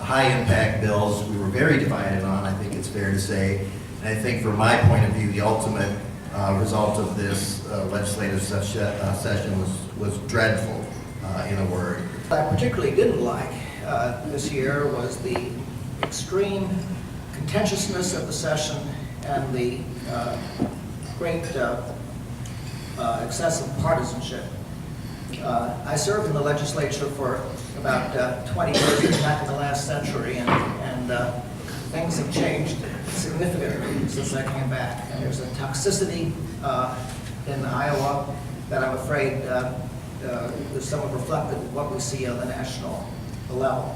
high-impact bills we were very divided on, I think it's fair to say. And I think from my point of view, the ultimate result of this legislative session was dreadful, in a word. What I particularly didn't like this year was the extreme contentiousness of the session and the great excessive partisanship. I served in the legislature for about 20 years back in the last century, and things have changed significantly since I came back. And there's a toxicity in Iowa that I'm afraid is somewhat reflected in what we see on the national level.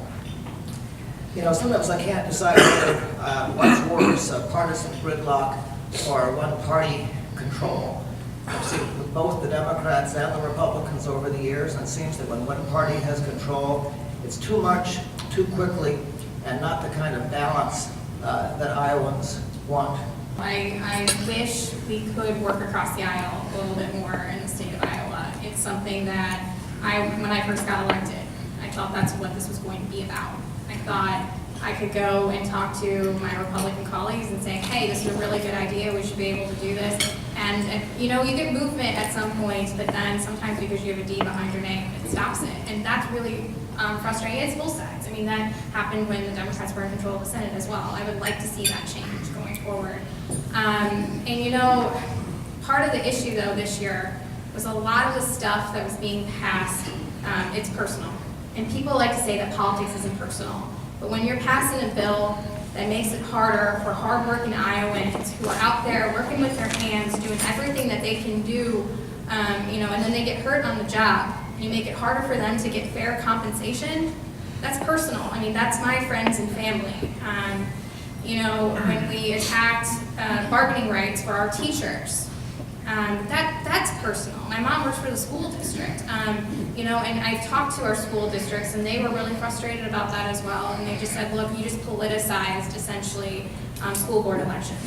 You know, sometimes I can't decide whether what's worse, partisan gridlock or one-party control. I've seen with both the Democrats and the Republicans over the years, and it seems that when one party has control, it's too much, too quickly, and not the kind of balance that Iowans want. I wish we could work across the aisle a little bit more in the state of Iowa. It's something that when I first got elected, I thought that's what this was going to be about. I thought I could go and talk to my Republican colleagues and say, hey, this is a really good idea, we should be able to do this. And you know, you get movement at some point, but then sometimes because you have a D behind your name, it stops it. And that's really frustrating. It's both sides. I mean, that happened when the Democrats were in control of the Senate as well. I would like to see that change going forward. And you know, part of the issue though this year was a lot of the stuff that was being passed, it's personal. And people like to say that politics isn't personal. But when you're passing a bill that makes it harder for hardworking Iowans who are out there working with their hands, doing everything that they can do, you know, and then they get hurt on the job, and you make it harder for them to get fair compensation, that's personal. I mean, that's my friends and family. You know, when we attacked bargaining rights for our teachers, that's personal. My mom works for the school district, you know, and I've talked to our school districts, and they were really frustrated about that as well. And they just said, look, you just politicized, essentially, school board elections.